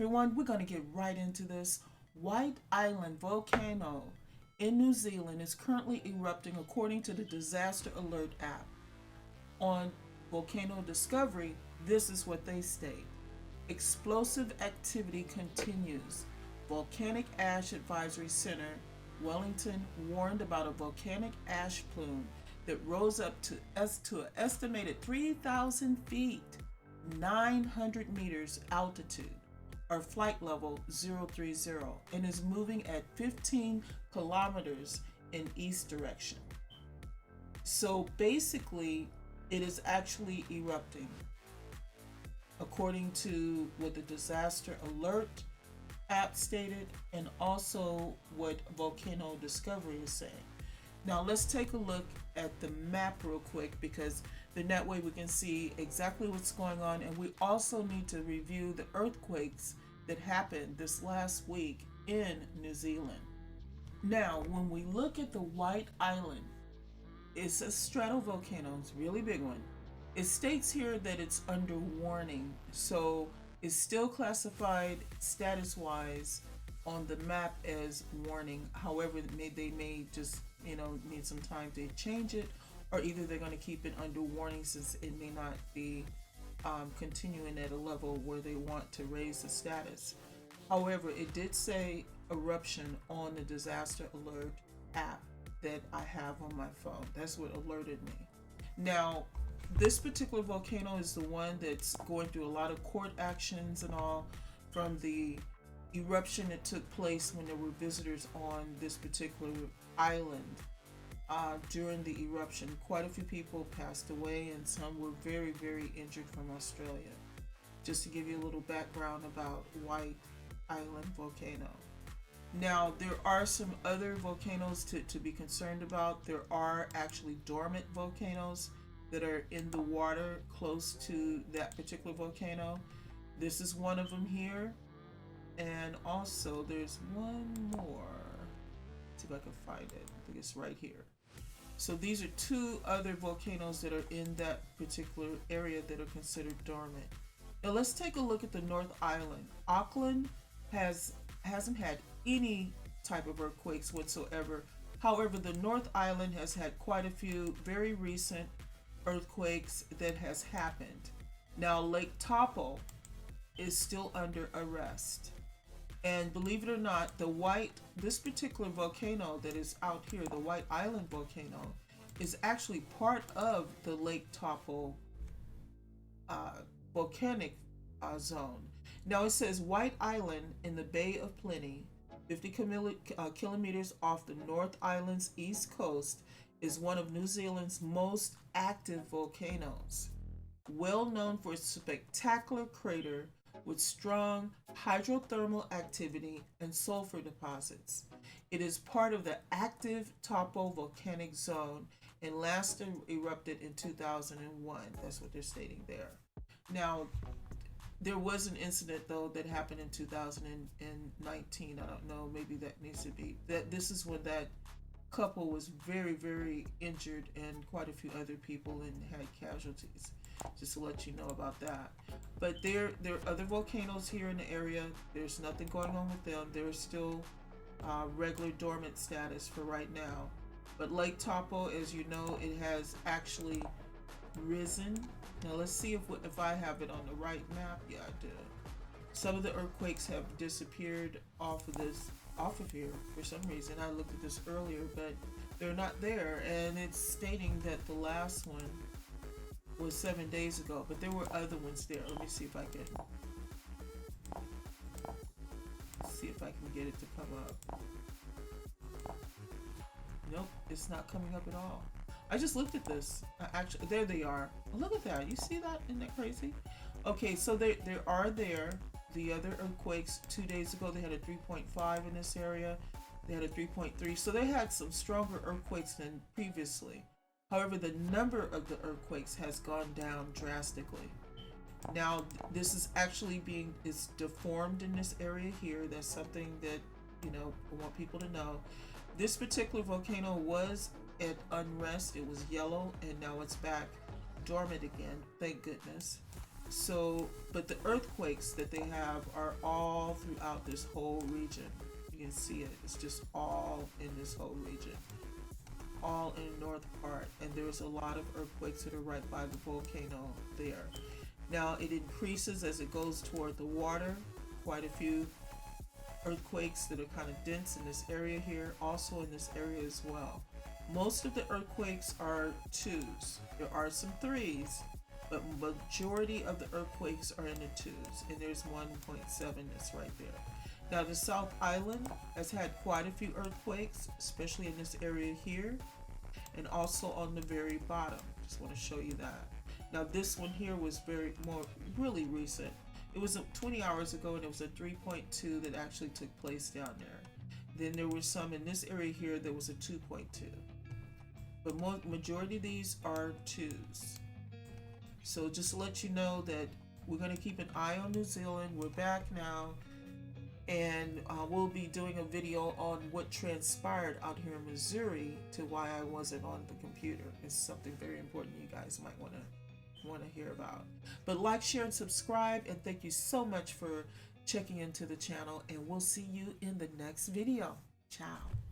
everyone, we're going to get right into this. White Island Volcano in New Zealand is currently erupting according to the Disaster Alert app. On Volcano Discovery, this is what they state: explosive activity continues. Volcanic Ash Advisory Center, Wellington, warned about a volcanic ash plume that rose up to an estimated 3,000 feet, 900 meters altitude, or flight level 030, and is moving at 15 kilometers in east direction. So basically, it is actually erupting, according to what the Disaster Alert app stated and also what Volcano Discovery is saying. Now let's take a look at the map real quick, because then that way we can see exactly what's going on, and we also need to review the earthquakes that happened this last week in New Zealand. Now when we look at the White Island, it's a stratovolcano, it's a really big one. It states here that it's under warning, so it's still classified status wise on the map as warning. However, they may just need some time to change it, or either they're going to keep it under warning since it may not be continuing at a level where they want to raise the status. However, it did say eruption on the disaster alert app that I have on my phone. That's what alerted me. Now, this particular volcano is the one that's going through a lot of court actions and all from the eruption that took place when there were visitors on this particular island. During the eruption, quite a few people passed away and some were very, very injured from Australia. Just to give you a little background about White Island Volcano. Now, there are some other volcanoes to be concerned about. There are actually dormant volcanoes that are in the water close to that particular volcano. This is one of them here. And also there's one more. Let's see if I can find it. I think it's right here. So these are two other volcanoes that are in that particular area that are considered dormant. Now let's take a look at the North Island. Auckland hasn't had any type of earthquakes whatsoever. However, the North Island has had quite a few very recent earthquakes that has happened. Now Lake Taupo is still under arrest. And believe it or not, this particular volcano that is out here, the White Island Volcano, is actually part of the Lake Taupo volcanic zone. Now it says White Island in the Bay of Plenty, 50 kilometers off the North Island's east coast, is one of New Zealand's most active volcanoes. Well known for its spectacular crater with strong hydrothermal activity and sulfur deposits. It is part of the active Taupo volcanic zone and last erupted in 2001. That's what they're stating there. Now, there was an incident though that happened in 2019. I don't know, maybe that needs to be that. This is when that couple was very, very injured and quite a few other people and had casualties. Just to let you know about that. But there are other volcanoes here in the area. There's nothing going on with them. They're still regular dormant status for right now. But Lake Taupo, as you know, it has actually risen. Now let's see if I have it on the right map. Yeah, I did. Some of the earthquakes have disappeared off of here for some reason. I looked at this earlier, but they're not there, and it's stating that the last one was 7 days ago, but there were other ones there. Let me see if I can get it to come up. Nope, it's not coming up at all. I just looked at this. Actually, there they are. Look at that. You see that? Isn't that crazy? Okay, so there are the other earthquakes. 2 days ago, they had a 3.5 in this area. They had a 3.3. So they had some stronger earthquakes than previously. However, the number of the earthquakes has gone down drastically. Now, this is actually it's deformed in this area here. That's something that, I want people to know. This particular volcano was at unrest. It was yellow, and now it's back dormant again. Thank goodness. So, but the earthquakes that they have are all throughout this whole region. You can see it. It's just all in this whole region, all in the north part. And there's a lot of earthquakes that are right by the volcano there. Now it increases as it goes toward the water. Quite a few earthquakes that are kind of dense in this area here, also in this area as well. Most of the earthquakes are twos. There are some threes, but majority of the earthquakes are in the twos, and there's 1.7 that's right there. Now the South Island has had quite a few earthquakes, especially in this area here, and also on the very bottom. Just want to show you that. Now this one here was really recent. It was 20 hours ago, and it was a 3.2 that actually took place down there. Then there were some in this area here that was a 2.2. But majority of these are twos. So just to let you know that we're going to keep an eye on New Zealand. We're back now, and we'll be doing a video on what transpired out here in Missouri to why I wasn't on the computer. It's something very important you guys might want to hear about. But like, share, and subscribe, and thank you so much for checking into the channel, and we'll see you in the next video. Ciao.